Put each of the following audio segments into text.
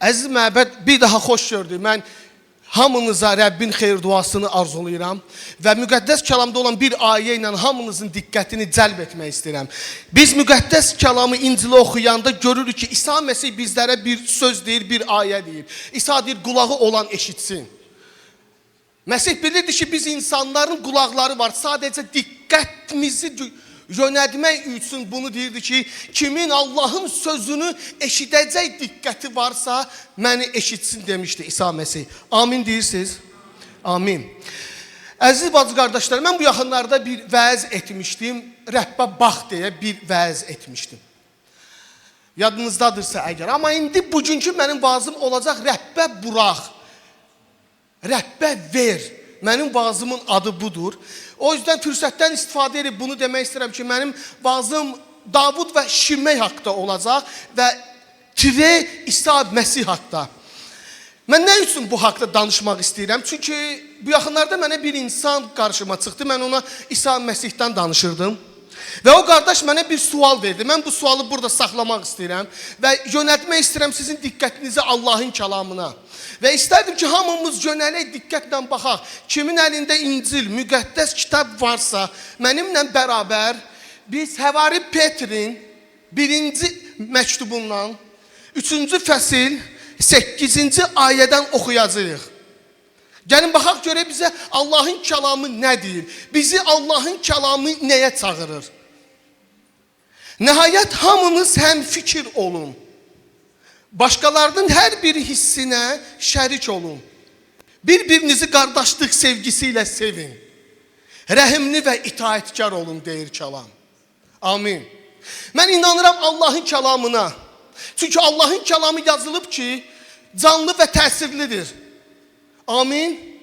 Əziz məbəd, bir daha xoş gördük. Mən hamınıza Rəbbin xeyir duasını arzulayıram və müqəddəs kəlamda olan bir ayə ilə hamınızın diqqətini cəlb etmək istəyirəm. Biz müqəddəs kəlamı İncili oxuyanda görürük ki, İsa Məsih bizlərə bir söz deyir, bir ayə deyir. İsa deyir, qulağı olan eşitsin. Məsih bilirdi ki, biz insanların qulaqları var. Sadəcə diqqətimizi yönəltmək üçün bunu deyirdi ki, kimin Allahın sözünü eşidəcək diqqəti varsa, məni eşitsin demişdi İsa Məsih. Amin deyirsiniz? Amin. Əziz bacı qardaşlar, mən bu yaxınlarda bir vəz etmişdim. Rəbbə bax deyə bir vəz etmişdim. Yadınızdadırsa əgər. Amma indi bugünkü mənim vazım olacaq Rəbbə burax. Rəbbə ver. Mənim vazımın adı budur. O yüzden fürsətdən istifadə edib bunu demək istəyirəm ki, mənim vazım Davud və Şimey haqda olacaq və İsa Məsih haqda. Mən nə üçün bu haqda danışmaq istəyirəm? Çünki bu yaxınlarda mənə bir insan qarşıma çıxdı. Mən ona İsa Məsihdən danışırdım. Və o qardaş mənə bir sual verdi. Mən bu sualı burada saxlamaq istəyirəm və yönəltmək istəyirəm sizin diqqətinizi Allahın kəlamına. Və istərdim ki, hamımız yönələk diqqətlə baxaq. Kimin əlində İncil, müqəddəs kitab varsa, mənimlə bərabər biz Həvari Petrin 1-ci məktubundan 3-cü fəsil 8-ci ayədən oxuyacağıq. Gəlin baxaq görək bizə Allahın kəlamı nə deyir? Bizi Allahın kəlamı nəyə çağırır? Nəhayət hamınız həm fikir olun. Başqalarının hər bir hissinə şərik olun. Bir-birinizi qardaşlıq sevgisi ilə sevin. Rəhimli və itaətkar olun deyir kəlam. Amin. Mən inanıram Allahın kəlamına. Çünki Allahın kəlamı yazılıb ki, canlı və təsirlidir. Amin.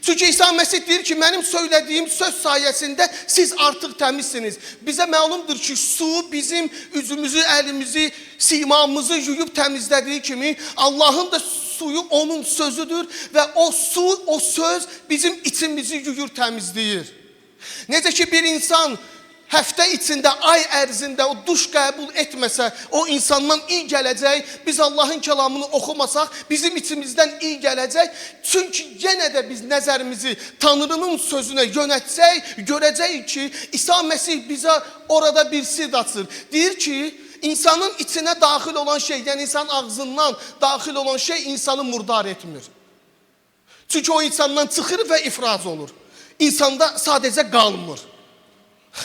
Çünki İsa Məsih deyir ki, mənim söylədiyim söz sayəsində siz artıq təmizsiniz. Bizə məlumdur ki, su bizim üzümüzü, əlimizi, simamızı yuyub təmizlədiyi kimi Allahın da suyu onun sözüdür və o su, o söz bizim içimizi yuyur, təmizləyir. Necə ki, bir insan həftə içində, ay ərzində o duş qəbul etməsə, o insandan iyi gələcək. Biz Allahın kəlamını oxumasaq, bizim içimizdən iyi gələcək. Çünki yenə də biz nəzərimizi Tanrının sözünə yönətsək, görəcəyik ki, İsa Məsih bizə orada bir sirr açır. Deyir ki, insanın içinə daxil olan şey, yəni insanın ağzından daxil olan şey insanı murdar etmir. Çünki o insandan çıxır və ifraz olur. İnsanda sadəcə qalmır.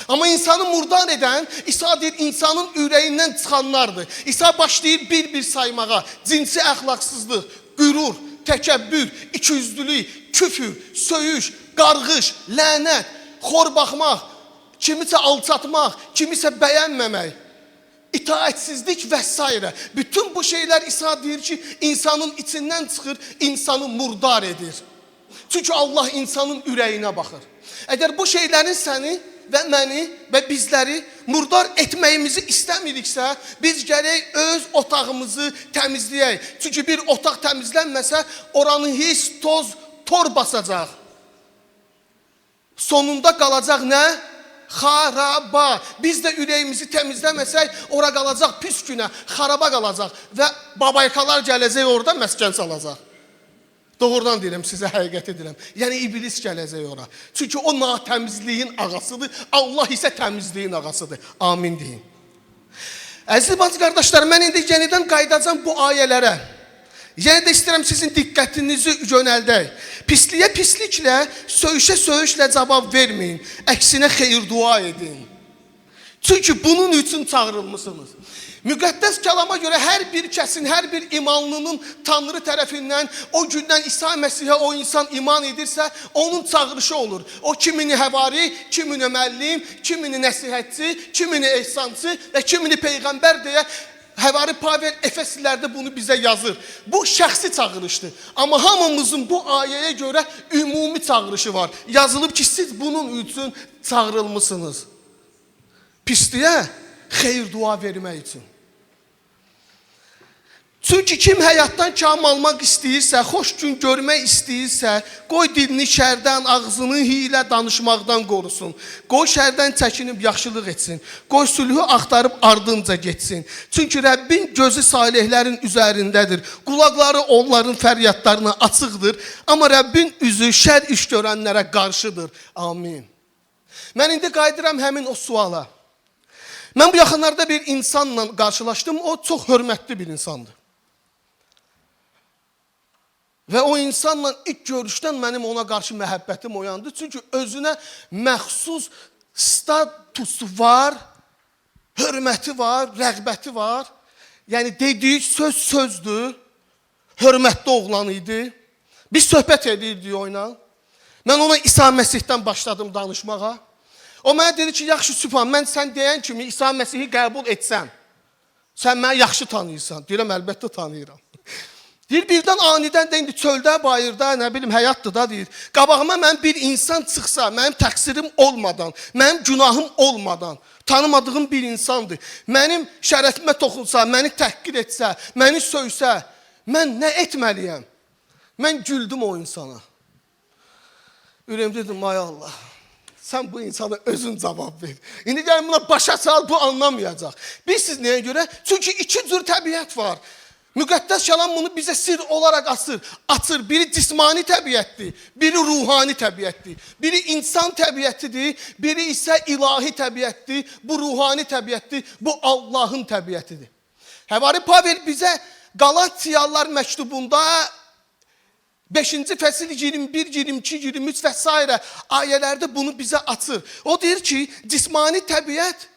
Amma insanı murdar edən, İsa deyir, insanın ürəyindən çıxanlardır. İsa başlayır bir-bir saymağa. Cinsi əxlaqsızlıq, qürur, təkəbbür, ikiyüzlülük, küfür, söyüş, qarğış, lənət, xor baxmaq, kimisə alçatmaq, kimisə bəyənməmək, itaətsizlik və s. Bütün bu şeylər İsa deyir ki, insanın içindən çıxır, insanı murdar edir. Çünki Allah insanın ürəyinə baxır. Əgər bu şeylərin səni və məni və bizləri murdar etməyimizi istəmiriksə, biz gərək öz otağımızı təmizləyək. Çünki bir otaq təmizlənməsə, oranı his, toz, tor basacaq. Sonunda qalacaq nə? Xaraba. Biz də ürəyimizi təmizləməsək, ora qalacaq pis günə, xaraba qalacaq və babaykalar gələcək orada məskən salacaq. Doğrudan deyirəm, sizə həqiqət edirəm. Yəni, iblis gələcək ora. Çünki o natəmizliyin ağasıdır, Allah isə təmizliyin ağasıdır. Amin deyin. Əziz bacı qardaşlar, mən indi yenidən qaydacam bu ayələrə. Yenə də istəyirəm sizin diqqətinizi yönəldək. Pisliyə pisliklə, söyüşə söyüşlə cavab verməyin. Əksinə xeyir dua edin. Çünki bunun üçün çağırılmışsınız. Müqəddəs kəlama görə hər bir kəsin, hər bir imanlının Tanrı tərəfindən o gündən İsa Məsihə o insan iman edirsə, onun çağırışı olur. O kimini həvari, kimini müəllim, kimini nəsihətçi, kimini ehsançı və kimini peyğəmbər deyə Həvari Pavel Efeslilərdə bunu bizə yazır. Bu şəxsi çağırışdır. Amma hamımızın bu ayəyə görə ümumi çağırışı var. Yazılıb ki, siz bunun üçün çağırılmışsınız. Pisliyə xeyir dua vermək üçün. Çünki kim həyatdan kam almaq istəyirsə, xoş gün görmək istəyirsə, qoy dilini şərdən, ağzını hiylə danışmaqdan qorusun. Qoy şərdən çəkinib yaxşılıq etsin. Qoy sülhü axtarıb ardınca getsin. Çünki Rəbbin gözü salihlərin üzərindədir. Qulaqları onların fəryadlarına açıqdır. Amma Rəbbin üzü şər iş görənlərə qarşıdır. Amin. Mən indi qayıdıram həmin o suala. Mən bu yaxınlarda bir insanla qarşılaşdım. O çox hörmətli bir insandır. Və o insanla ilk görüşdən mənim ona qarşı məhəbbətim oyandı. Çünki özünə məxsus statusu var, hörməti var, rəğbəti var. Yəni dediyi söz sözdür, hörmətli oğlan idi. Biz söhbət edirdik onunla. Mən ona İsa Məsihdən başladım danışmağa. O mənə dedi ki, yaxşı Sübhan, mən sən deyən kimi İsa Məsihi qəbul etsən, sən mənə yaxşı tanıyırsan. Deyirəm, əlbəttə tanıyıram. Deyir, birdən anidən də indi çöldə, bayırda, nə bilim, həyatdır da, deyir. Qabağıma mən bir insan çıxsa, mənim təqsirim olmadan, mənim günahım olmadan, tanımadığım bir insandır. Mənim şərəfimə toxunsa, məni təhqir etsə, məni söysə, mən nə etməliyəm? Mən güldüm o insana. Ürəyim dedim, ay Allah, sən bu insana özün cavab ver. İndi gəlin buna başa sal, bu anlamayacaq. Bilirsiniz nəyə görə? Çünki iki cür təbiət var. Müqəddəs kəlam bunu bizə sir olaraq açır. Biri cismani təbiətdir, biri ruhani təbiətdir. Biri insan təbiətidir, biri isə ilahi təbiətdir. Bu ruhani təbiətdir, bu Allahın təbiətidir. Həvari Pavel bizə Qalatiyalılar məktubunda 5-ci fəsil 21, 22, 23 və s. ayələrdə bunu bizə açır. O deyir ki, cismani təbiət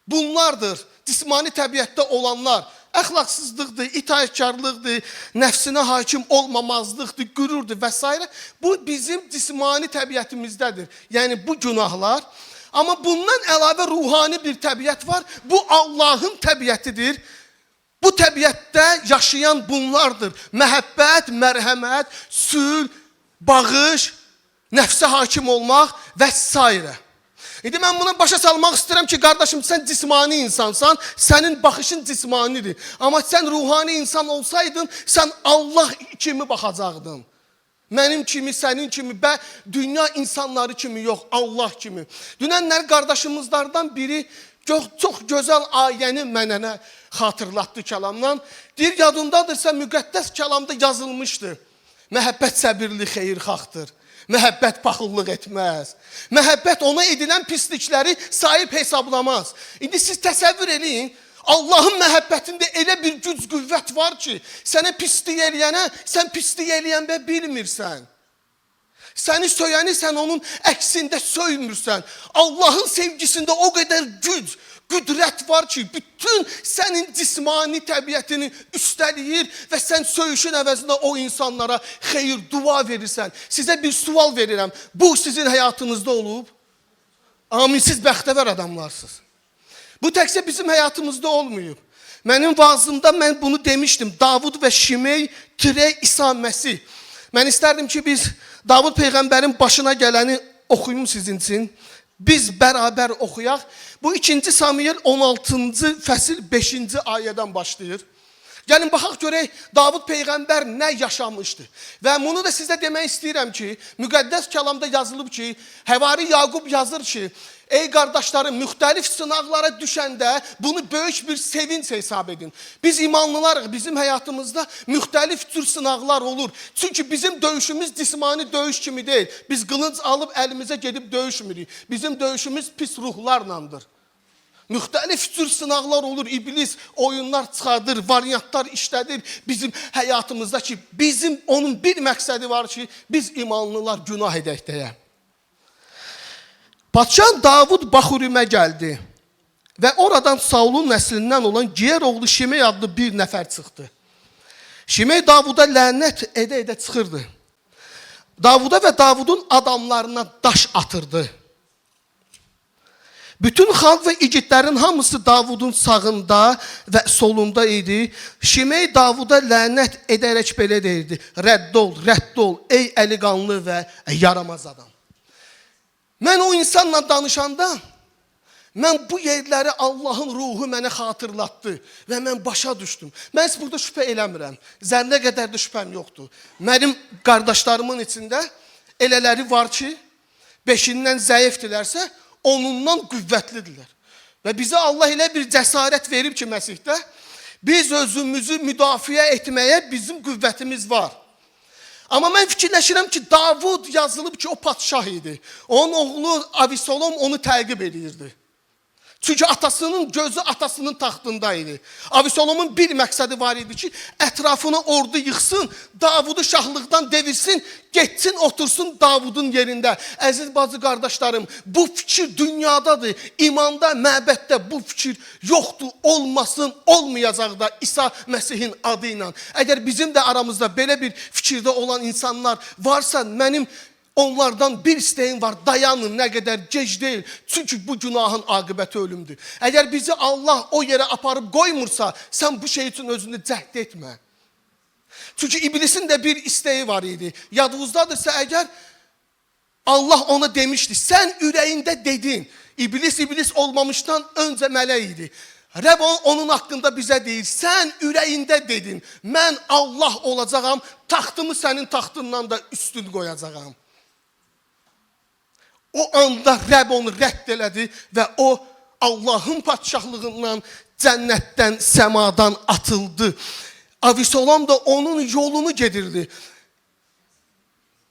bunlardır. Cismani təbiətdə olanlar. Əxlaqsızlıqdır, itaətkarlıqdır, nəfsinə hakim olmamazlıqdır, qürurdur və s. Bu bizim cismani təbiətimizdədir. Yəni bu günahlar. Amma bundan əlavə ruhani bir təbiət var. Bu Allahın təbiətidir. Bu təbiətdə yaşayan bunlardır. Məhəbbət, mərhəmət, sülh, bağış, nəfsə hakim olmaq və s. İndi mən buna başa salmaq istəyirəm ki, qardaşım, sən cismani insansan, sənin baxışın cismanidir. Amma sən ruhani insan olsaydın, sən Allah kimi baxacaqdın. Mənim kimi, sənin kimi, dünya insanları kimi yox, Allah kimi. Dünənlər qardaşımızlardan biri çox gözəl ayəni mənə xatırlatdı kəlamdan. Deyir, yadındadırsa müqəddəs kəlamda yazılmışdır. Məhəbbət səbirli xeyirxahdır. Məhəbbət paxıllıq etməz. Məhəbbət ona edilən pislikləri sahib hesablamaz. İndi siz təsəvvür eləyin, Allahın məhəbbətində elə bir güc qüvvət var ki, sənə pislik eləyənə, sən pislik eləyənbə bilmirsən. Səni söyəni sən onun əksində söymürsən. Allahın sevgisində o qədər güc, qüdrət var ki, bütün sənin cismani təbiətini üstələyir və sən söyüşün əvəzində o insanlara xeyir, dua verirsən. Sizə bir sual verirəm. Bu sizin həyatınızda olub? Amin, siz bəxtəvər adamlarsınız. Bu təkcə bizim həyatımızda olmayıb. Mənim vaazımda mən bunu demişdim. Davud və Şimey İsa Məsih. Mən istərdim ki, biz Davud Peyğəmbərin başına gələni oxuyum sizin üçün. Biz bərabər oxuyaq. Bu 2 Samuel 16-cı fəsil 5-ci ayədən başlayır. Gəlin, baxaq görək, Davud Peyğəmbər nə yaşamışdı. Və bunu da sizə demək istəyirəm ki, müqəddəs kəlamda yazılıb ki, Həvari Yaqub yazır ki, ey qardaşlarım, müxtəlif sınaqlara düşəndə bunu böyük bir sevinç hesab edin. Biz imanlılarıq, bizim həyatımızda müxtəlif tür sınaqlar olur. Çünki bizim döyüşümüz cismani döyüş kimi deyil. Biz qılınc alıb əlimizə gedib döyüşmürük. Bizim döyüşümüz pis ruhlarlandır. Müxtəlif tür sınaqlar olur, iblis oyunlar çıxardır, variantlar işlədir bizim həyatımızda ki, bizim onun bir məqsədi var ki, biz imanlılar günah edək deyə. Padşah Davud Baxurimə gəldi və oradan Saulun nəslindən olan Giyer oğlu Şimey adlı bir nəfər çıxdı. Şimey Davuda lənət edə çıxırdı. Davuda və Davudun adamlarına daş atırdı. Bütün xalq və igidlərin hamısı Davudun sağında və solunda idi. Şimey Davuda lənət edərək belə deyirdi. Rədd ol, ey əliqanlı və yaramaz adam. Mən o insanla danışanda, Mən bu yerləri Allahın ruhu mənə xatırlatdı və mən başa düşdüm. Mən heç burada şübhə eləmirəm. Zərrə qədər də şübhəm yoxdur. Mənim qardaşlarımın içində elələri var ki, beşindən zəifdirlərsə, onundan qüvvətlidirlər. Və bizə Allah elə bir cəsarət verib ki, Məsihdə, biz özümüzü müdafiə etməyə bizim qüvvətimiz var. Amma mən fikirləşirəm ki, Davud yazılıb ki, o padşah idi. Onun oğlu Avisolom onu təqib edirdi. Çünki atasının gözü atasının taxtında idi. Avisolomun bir məqsədi var idi ki, ətrafına ordu yıxsın, Davudu şahlıqdan devirsin, getsin, otursun Davudun yerində. Əziz bacı qardaşlarım, bu fikir dünyadadır. İmanda, məbəddə bu fikir yoxdur, olmasın, olmayacaq da İsa Məsihin adı ilə. Əgər bizim də aramızda belə bir fikirdə olan insanlar varsa, mənim onlardan bir istəyim var, dayanın, nə qədər gec deyil. Çünki bu günahın aqibəti ölümdür. Əgər bizi Allah o yerə aparıb qoymursa, sən bu şey üçün özünü cəhd etmə. Çünki iblisin də bir istəyi var idi. Yadınızdadırsa əgər Allah ona demişdi, sən ürəyində dedin, iblis olmamışdan öncə mələk idi. Rəbb onun haqqında bizə deyir, sən ürəyində dedin, mən Allah olacağam, taxtımı sənin taxtından da üstün qoyacağam. O anda Rəbb onu rədd elədi və o Allahın padşahlığından, cənnətdən, səmadan atıldı. Avisolom da onun yolunu gedirdi.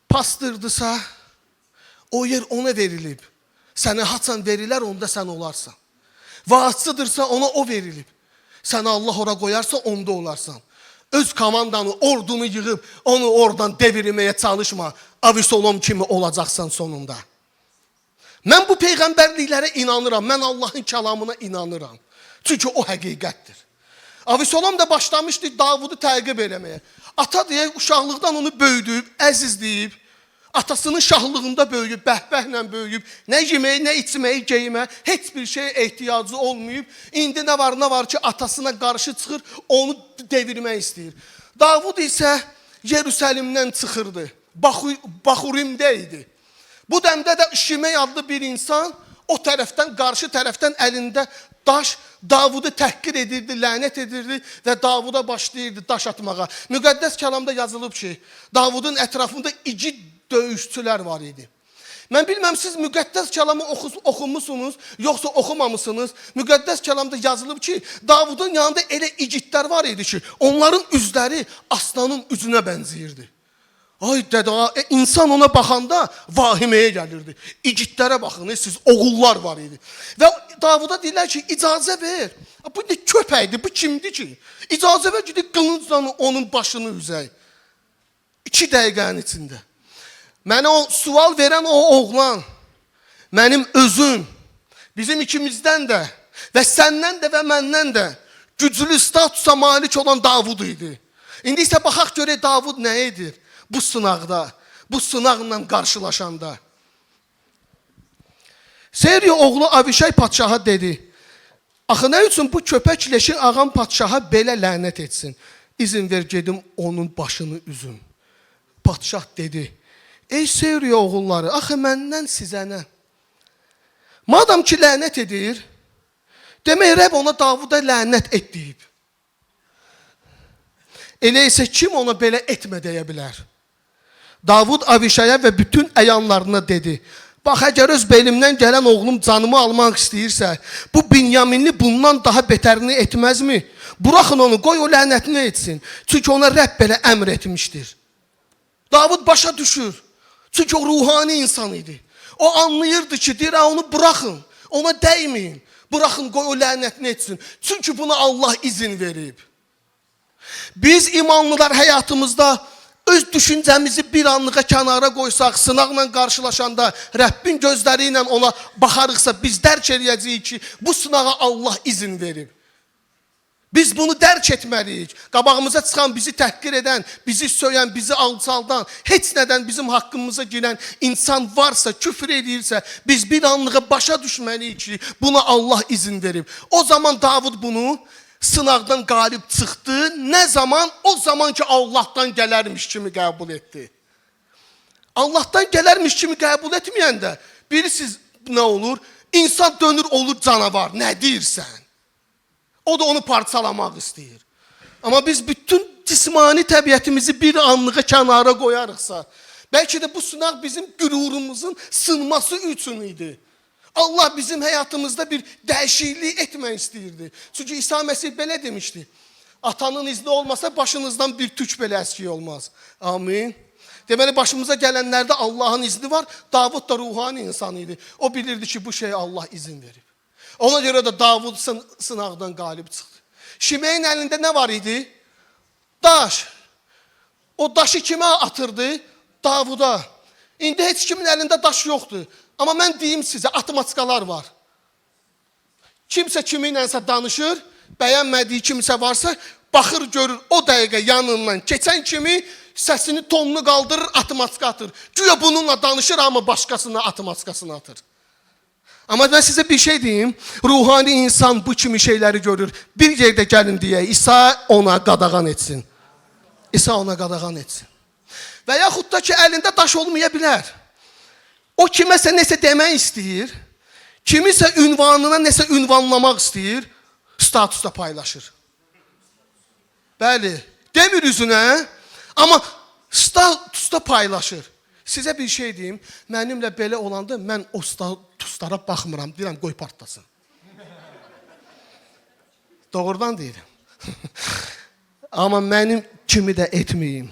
Pastırdısa, o yer ona verilib. Sənə haçan verilər, onda sən olarsan. Vaazçıdırsa ona o verilib. Səni Allah ora qoyarsa, onda olarsan. Öz komandanı, ordunu yığıb, onu oradan devirməyə çalışma. Avisolom kimi olacaqsan sonunda. Mən bu peyğəmbərliklərə inanıram. Mən Allahın kəlamına inanıram. Çünki o həqiqətdir. Avisolom da başlamışdı Davudu təqib eləməyə. Ata deyə uşaqlıqdan onu böyüdüb, əzizləyib, atasının şahlığında böyüyüb, bəhbəhlə böyüyüb, nə yeməyə, nə içməyə, geyimə, heç bir şeye ehtiyacı olmayıb. İndi nə var ki, atasına qarşı çıxır, onu devirmək istəyir. Davud isə Yerusəlimdən çıxırdı. Baxurimdə idi. Bu dəmdə də Şimey adlı bir insan o tərəfdən, qarşı tərəfdən əlində daş Davudu təhqir edirdi, lənət edirdi və Davuda başlayırdı daş atmağa. Müqəddəs kəlamda yazılıb ki, Davudun ətrafında igid döyüşçülər var idi. Mən bilməm, siz müqəddəs kəlamı oxumusunuz, yoxsa oxumamısınız. Müqəddəs kəlamda yazılıb ki, Davudun yanında elə igidlər var idi ki, onların üzləri aslanın üzünə bənziyirdi. Ay dədə, insan ona baxanda vahiməyə gəlirdi. İgidlərə baxın, siz oğullar var idi. Və Davuda deyirlər ki, icazə ver. Bu ne köpəkdir, bu kimdir ki? İcazə ver ki, qılıncla onun başını üzək. 2 dəqiqənin içində. Mənə o sual verən o oğlan, mənim özüm, bizim ikimizdən də və səndən də və məndən də güclü statusa malik olan Davud idi. İndi isə baxaq görək Davud nə edir? Bu sınaqda, bu sınaqla qarşılaşanda. Seriya oğlu Avişay padşaha dedi, axı nə üçün bu köpək leşi ağam padşaha belə lənət etsin? İzin ver gedim onun başını üzüm. Padşah dedi, ey Seriya oğulları, axı məndən sizə nə? Madam ki lənət edir, demək Rəbb ona Davuda lənət et deyib. Elə isə kim ona belə etmə deyə bilər? Davud Avişaya və bütün əyanlarına dedi, bax əgər öz belimdən gələn oğlum canımı almaq istəyirsə, bu Binyaminli bundan daha betərini etməzmi? Buraxın onu, qoy o lənətini etsin. Çünki ona Rəbb belə əmr etmişdir. Davud başa düşür. Çünki o ruhani insan idi. O anlayırdı ki, deyir, onu buraxın, ona dəyməyin. Buraxın, qoy o lənətini etsin. Çünki buna Allah izin verib. Biz imanlılar həyatımızda öz düşüncəmizi bir anlığa kənara qoysaq, sınaqla qarşılaşanda Rəbbin gözləri ilə ona baxarıqsa, biz dərk eləyəcəyik ki, bu sınağa Allah izin verib. Biz bunu dərk etməliyik. Qabağımıza çıxan, bizi təhqir edən, bizi söyən, bizi alçaldan, heç nədən bizim haqqımıza girən insan varsa, küfür edirsə, biz bir anlığa başa düşməliyik ki, buna Allah izin verib. O zaman Davud bunu sınaqdan qalib çıxdı. Nə zaman? O zaman ki Allahdan gələrmiş kimi qəbul etdi. Allahdan gələrmiş kimi qəbul etməyəndə bilirsiniz nə olur? İnsan dönür olur canavar. Nə deyirsən? O da onu parçalamaq istəyir. Amma biz bütün cismani təbiətimizi bir anlığa kənara qoyarıqsa, bəlkə də bu sınaq bizim qürurumuzun sınması üçün idi. Allah bizim həyatımızda bir dəyişiklik etmək istəyirdi. Çünki İsa Məsih belə demişdi. Atanın izni olmasa başınızdan bir tük belə əskik olmaz. Amin. Deməli, başımıza gələnlərdə Allahın izni var. Davud da ruhani insan idi. O bilirdi ki, bu şeyə Allah izin verib. Ona görə də Davud sınaqdan qalib çıxdı. Şimeyin əlində nə var idi? Daş. O daşı kimə atırdı? Davuda. İndi heç kimin əlində daş yoxdur. Amma mən deyim sizə, atmaçkalar var. Kimsə kiminlənsə danışır, bəyənmədiyi kimsə varsa, baxır, görür, o dəqiqə yanından keçən kimi səsini tonunu qaldırır, atmaçka atır. Güya bununla danışır, amma başqasına atmaçkasını atır. Amma mən sizə bir şey deyim, ruhani insan bu kimi şeyləri görür. Bir yerdə gəlin deyə, İsa ona qadağan etsin. İsa ona qadağan etsin. Və yaxud da ki, əlində daş olmaya bilər. O kiməsə nəsə demək istəyir, kimisə ünvanına nəsə ünvanlamaq istəyir, statusda paylaşır. Bəli, demir üzünə, amma statusda paylaşır. Sizə bir şey deyim, mənimlə belə olanda mən o statuslara baxmıram, deyirəm, qoy partlasın. Doğrudan deyirəm. Amma mənim kimi də etməyim.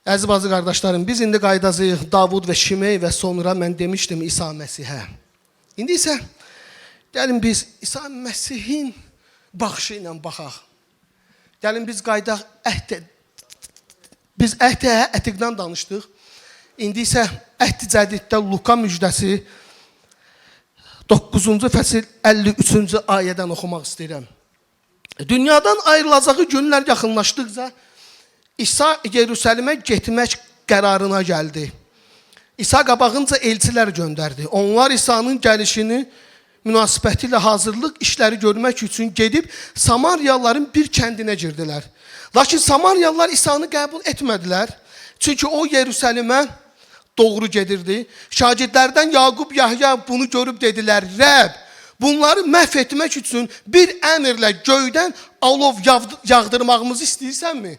Əziz bazı qardaşlarım, biz indi qaydacağıq Davud və Şimey və sonra mən demişdim İsa Məsihə. İndi isə gəlin biz İsa Məsihin baxışı ilə baxaq. Gəlin biz qaydaq biz əhd-i ətiqdən danışdıq. İndi isə əhd-i cədiddə Luka müjdəsi 9-cu fəsil 53-cü ayədən oxumaq istəyirəm. Dünyadan ayrılacağı günlər yaxınlaşdıqca İsa Yerusəlimə getmək qərarına gəldi. İsa qabağınca elçilər göndərdi. Onlar İsa'nın gəlişini münasibəti ilə hazırlıq işləri görmək üçün gedib Samariyalıların bir kəndinə girdilər. Lakin Samariyalılar İsa'nı qəbul etmədilər. Çünki o Yerusəlimə doğru gedirdi. Şagirdlərdən Yaqub, Yahya bunu görüb dedilər, Rəbb, bunları məhv etmək üçün bir əmrlə göydən alov yağdırmağımızı istəyirsənmi?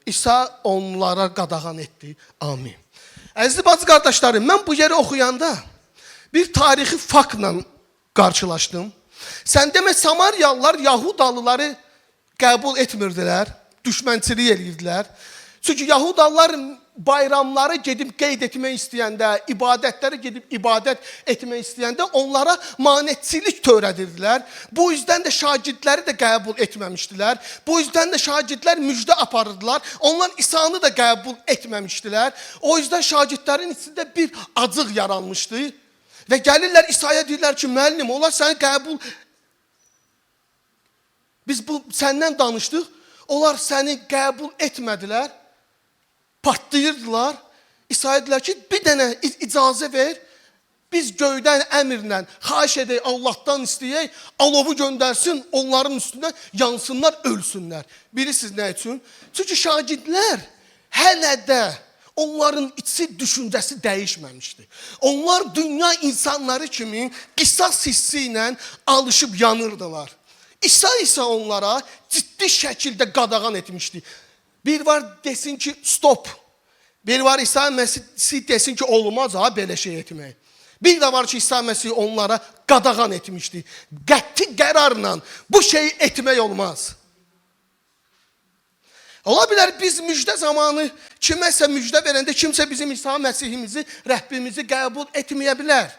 İsa onlara qadağan etdi. Amin. Əziz bacı qardaşlarım, mən bu yeri oxuyanda bir tarixi faktla qarşılaşdım. Sən demə, Samariyalılar Yahudalıları qəbul etmirdilər, düşmənçilik edirdilər. Çünki Yahudalılar bayramları gedib qeyd etmək istəyəndə, ibadətləri gedib ibadət etmək istəyəndə onlara manetçilik törədirdilər. Bu yüzdən də şagirdləri də qəbul etməmişdilər. Bu yüzdən də şagirdlər müjdə aparırdılar. Onlar İsa'nı da qəbul etməmişdilər. O yüzdən şagirdlərin içində bir acıq yaranmışdı. Və gəlirlər İsa'ya deyirlər ki, müəllim, onlar səni qəbul... Biz səndən danışdıq, onlar səni qəbul etmədilər. Partlayırdılar. İsa'ya dedilər ki, bir dənə icazə ver. Biz göydən əmrlə xahiş edək, Allahdan istəyək, alovu göndərsin, onların üstündən yansınlar, ölsünlər. Bilirsiniz nə üçün? Çünki şagirdlər hələ də onların içi düşüncəsi dəyişməmişdi. Onlar dünya insanları kimi qisas hissi ilə alışıb yanırdılar. İsa isə onlara ciddi şəkildə qadağan etmişdi. Bir var desin ki, stop. Bir var İsa Məsih desin ki, olmaz ha belə şey etmək. Bir də var ki, İsa Məsih onlara qadağan etmişdi. Qəti qərarla bu şeyi etmək olmaz. Ola bilər biz müjdə zamanı kiməsə müjdə verəndə kimsə bizim İsa Məsihimizi, Rəbbimizi qəbul etməyə bilər.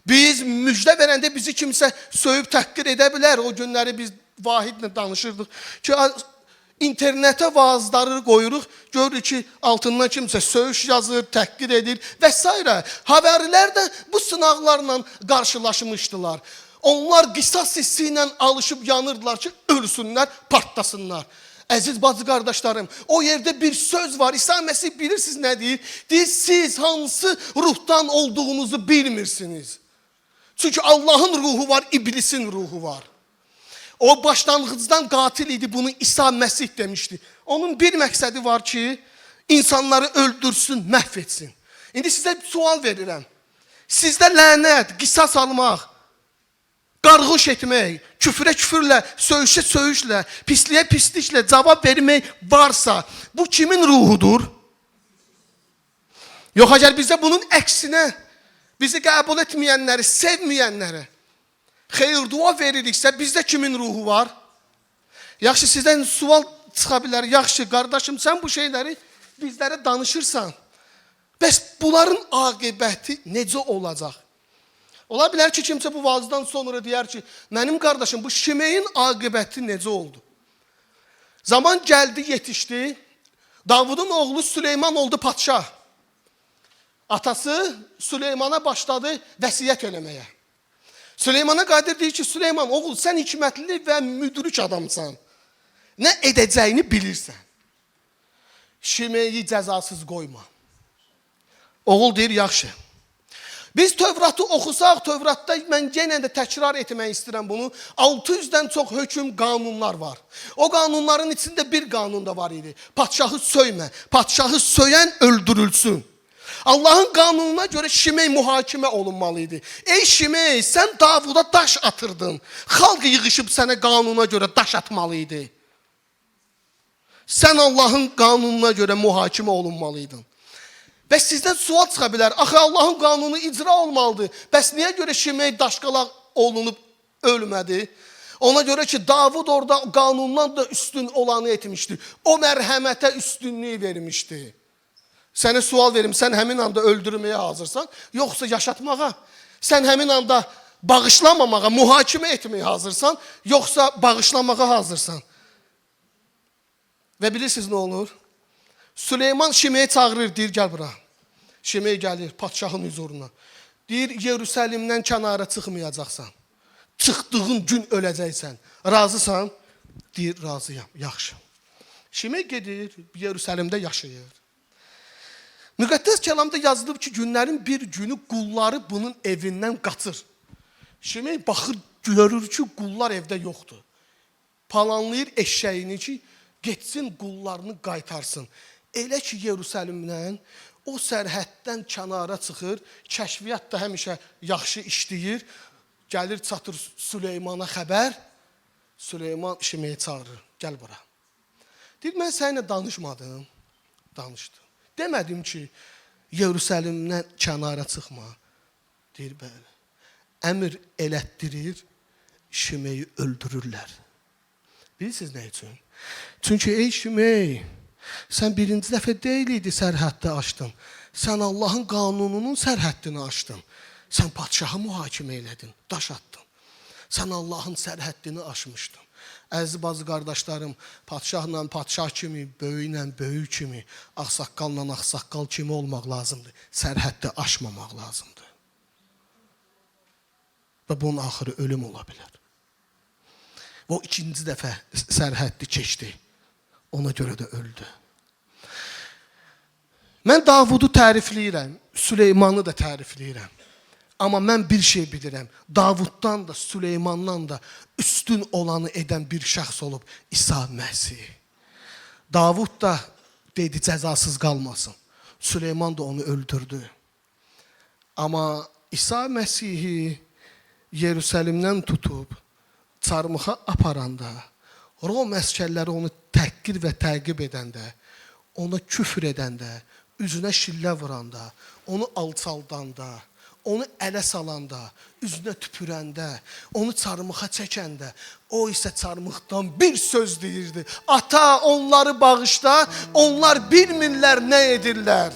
Biz müjdə verəndə bizi kimsə söyüb təhqir edə bilər. O günləri biz Vahidlə danışırdıq ki, internetə vaazları qoyuruq, görürük ki, altından kimsə söyüş yazır, təhqir edir və s. Haberlər də bu sınaqlarla qarşılaşmışdılar. Onlar qisas hissi ilə alışıb yanırdılar ki, ölsünlər, partlasınlar. Əziz bacı qardaşlarım, o yerdə bir söz var. İsa Məsih bilirsiniz nə deyir? Deyir, siz hansı ruhdan olduğunuzu bilmirsiniz. Çünki Allahın ruhu var, iblisin ruhu var. O başlanğıcdan qatil idi, bunu İsa Məsih demişdi. Onun bir məqsədi var ki, insanları öldürsün, məhv etsin. İndi sizə bir sual verirəm. Sizdə lənət, qisas almaq, qarğış etmək, küfrə küfürlə, söyüşə söyüşlə, pisliyə pisliklə cavab vermək varsa, bu kimin ruhudur? Yox, əgər bizə bunun əksinə, bizi qəbul etməyənləri, sevməyənləri xeyir dua veririksə, bizdə kimin ruhu var? Yaxşı, sizdən sual çıxa bilər. Yaxşı, qardaşım, sən bu şeyləri bizlərə danışırsan. Bəs bunların aqibəti necə olacaq? Ola bilər ki, kimsə bu vaazdan sonra deyər ki, mənim qardaşım, bu Şimeyin aqibəti necə oldu? Zaman gəldi, yetişdi. Davudun oğlu Süleyman oldu padşah. Atası Süleymana başladı vəsiyyət eləməyə. Süleymana Qadir deyir ki, Süleyman, oğul, sən hikmətli və müdrik adamsan. Nə edəcəyini bilirsən. Şimeyi cəzasız qoyma. Oğul deyir, yaxşı. Biz Tövratı oxusaq, Tövratda mən yenə də təkrar etmək istəyirəm bunu. 600-dən çox hökm, qanunlar var. O qanunların içində bir qanun da var idi. Padşahı söymə. Padşahı söyən öldürülsün. Allahın qanununa görə Şimey mühakimə olunmalıydı. Ey Şimey, sən Davuda daş atırdın. Xalq yığışıb sənə qanuna görə daş atmalıydı. Sən Allahın qanununa görə mühakimə olunmalıydın. Bəs sizdən sual çıxa bilər. Axı Allahın qanunu icra olmalıdır. Bəs niyə görə Şimey daşqalaq olunub ölmədi? Ona görə ki, Davud orada qanundan da üstün olanı etmişdi. O mərhəmətə üstünlüyü vermişdi. Sənə sual verim, sən həmin anda öldürməyə hazırsan, yoxsa yaşatmağa? Sən həmin anda bağışlamamağa, mühakimə etməyə hazırsan, yoxsa bağışlamağa hazırsan? Və bilirsiniz nə olur? Süleyman Şimeyi çağırır, deyir, gəl bura. Şimey gəlir padşahın huzuruna. Deyir, Yerusəlimdən kənara çıxmayacaqsan. Çıxdığın gün öləcəksən. Razısan? Deyir, razıyam, yaxşı. Şimey gedir, Yerusəlimdə yaşayır. Müqəddəs kəlamda yazılıb ki, günlərin bir günü qulları bunun evindən qaçır. Şimey baxır, görür ki, qullar evdə yoxdur. Planlayır eşşəyini ki, getsin qullarını qaytarsın. Elə ki, Yerusəlimdən o sərhəddən kənara çıxır, kəşfiyyat da həmişə yaxşı işləyir, gəlir, çatır Süleymana xəbər, Süleyman Şimeyi çağırır, gəl bura. Deyir, mən səninlə danışmadım, danışdım. Demədim ki, Yerusəlimdən kənara çıxma. Deyir, bəli. Əmr elətdirir, Şimeyi öldürürlər. Bilirsiniz nə üçün? Çünki ey Şimey, sən birinci dəfə deyil idi sərhəddə açdın. Sən Allahın qanununun sərhəddini açdın. Sən padşahı mühakimə elədin, daş attın. Sən Allahın sərhəddini aşmışdın. Əziz bazı qardaşlarım, padşahla padşah kimi, böyüklə böyük kimi, ağsaqqalla ağsaqqal kimi olmaq lazımdır. Sərhəddə aşmamaq lazımdır. Və bunun axırı ölüm ola bilər. O ikinci dəfə sərhəddi keçdi. Ona görə də öldü. Mən Davudu tərifləyirəm, Süleymanı da tərifləyirəm. Amma mən bir şey bilirəm, Davuddan da, Süleymandan da üstün olanı edən bir şəxs olub İsa Məsih. Davud da dedi cəzasız qalmasın. Süleyman da onu öldürdü. Amma İsa Məsihi Yerusəlimdən tutub, çarmıxa aparanda, Rom əskərləri onu təhqir və təqib edəndə, ona küfr edəndə, üzünə şillə vuranda, onu alçaldanda, onu ələ salanda, üzünə tüpürəndə, onu çarmıxa çəkəndə, o isə çarmıxdan bir söz deyirdi. Ata, onları bağışla, onlar bilmirlər nə edirlər.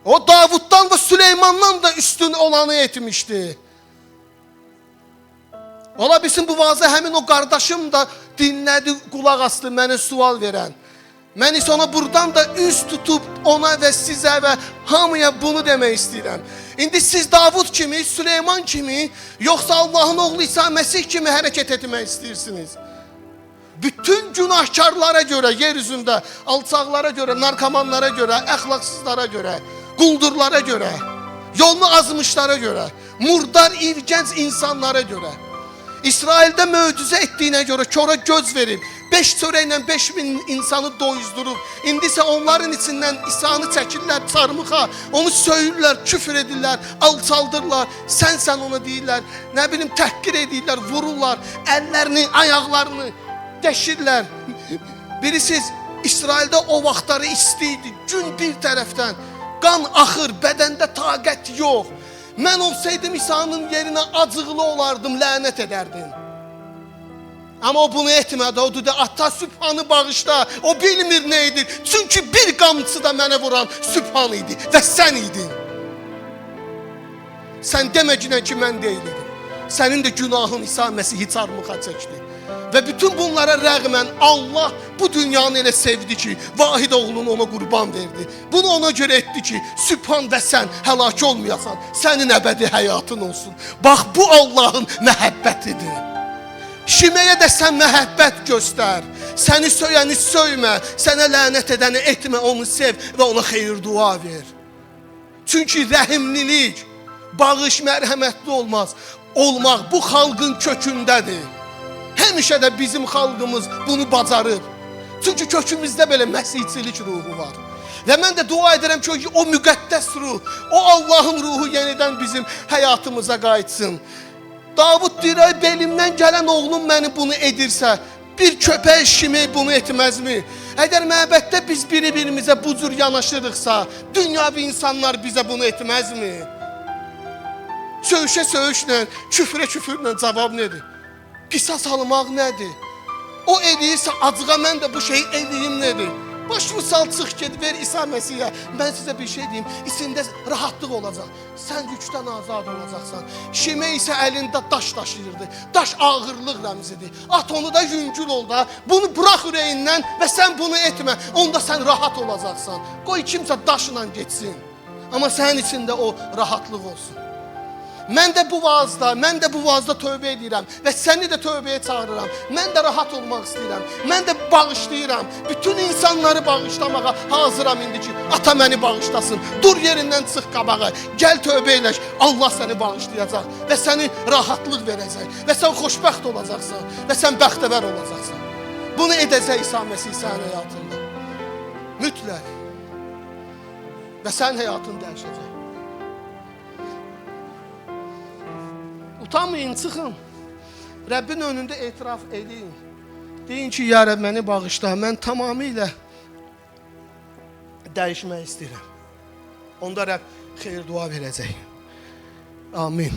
O Davuddan və Süleymandan da üstün olanı etmişdi. Ola bilsin bu vaazı həmin o qardaşım da dinlədi, qulaq asdı, mənə sual verən. Mən isə ona buradan da üz tutub ona və sizə və hamıya bunu demək istəyirəm. İndi siz Davud kimi, Süleyman kimi, yoxsa Allahın oğlu İsa Məsih kimi hərəkət etmək istəyirsiniz? Bütün günahkarlara görə, yer üzündə, alçaqlara görə, narkomanlara görə, əxlaqsızlara görə, quldurlara görə, yolunu azmışlara görə, murdar, irgənc insanlara görə, İsraildə möcüzə etdiyinə görə, kora göz verib, 5 çörəklə 5000 insanı doyuzdurub. İndi isə onların içindən İsa'nı çəkirlər çarmıxa, onu söyürlər, küfür edirlər, alçaldırlar. Sən ona deyirlər, nə bilim təhqir edirlər, vururlar, əllərini, ayaqlarını deşirlər. Bilirsiniz, İsraildə o vaxtları isti idi. Gün bir tərəfdən, qan axır, bədəndə taqət yox. Mən olsaydım İsa'nın yerinə acıqlı olardım, lənət edərdim. Amma o bunu etmədi, o dedi, ata Sübhanı bağışla, o bilmir nə edir. Çünki bir qamçı da mənə vuran Sübhan idi və sən idin. Sən deməcəkən ki, mən deyildim. Sənin də günahın İsa Məsihi çarmıxa çəkdi. Və bütün bunlara rəğmən Allah bu dünyanı elə sevdi ki, vahid oğlunu ona qurban verdi. Bunu ona görə etdi ki, Sübhan və sən həlak olmayasan, sənin əbədi həyatın olsun. Bax, bu Allahın məhəbbətidir. Şiməyə də sən məhəbbət göstər. Səni söyəni söymə, sənə lənət edəni etmə, onu sev və ona xeyir dua ver. Çünki rəhimlilik, bağış, mərhəmətli olmaq bu xalqın kökündədir. Həmişə də bizim xalqımız bunu bacarır. Çünki kökümüzdə belə məsihçilik ruhu var. Və mən də dua edirəm ki, o müqəddəs ruh, o Allahın ruhu yenidən bizim həyatımıza qayıtsın. Davud deyir, belimdən gələn oğlum məni bunu edirsə, bir köpək kimi bunu etməzmi? Əgər məbəddə biz bir-birimizə bu cür yanaşırıqsa, dünyavi insanlar bizə bunu etməzmi? Söyüşə-söyüşlə, küfrə-küfürlə cavab nədir? Qisas almaq nədir? O eləyirsə acığa mən də bu şeyi eləyim nədir? Başımı sal, çıx get, ver İsa Məsihə. Mən sizə bir şey deyim, içində rahatlıq olacaq. Sən yükdən azad olacaqsan. Şimə isə əlində daş daşıyırdı. Daş ağırlıq rəmzidir. At onu da yüngül ol da. Bunu burax ürəyindən və sən bunu etmə. Onda sən rahat olacaqsan. Qoy kimsə daşla getsin. Amma sənin içində o rahatlıq olsun. Mən də bu vaazda tövbə edirəm və səni də tövbəyə çağırıram. Mən də rahat olmaq istəyirəm. Mən də bağışlayıram. Bütün insanları bağışlamağa hazıram indi ki, ata məni bağışlasın. Dur yerindən çıx qabağa. Gəl tövbə eləş. Allah səni bağışlayacaq və səni rahatlıq verəcək və sən xoşbəxt olacaqsan və sən bəxtəvər olacaqsan. Bunu edəcək İsa Məsih sənin həyatında. Mütləq. Və sənin həyatın dəyişəcək. Utanmayın, çıxın. Rəbbin önündə etiraf edin. Deyin ki, ya Rəbb, məni bağışla. Mən tamamilə dəyişmək istəyirəm. Onda Rəbb xeyir dua verəcək. Amin.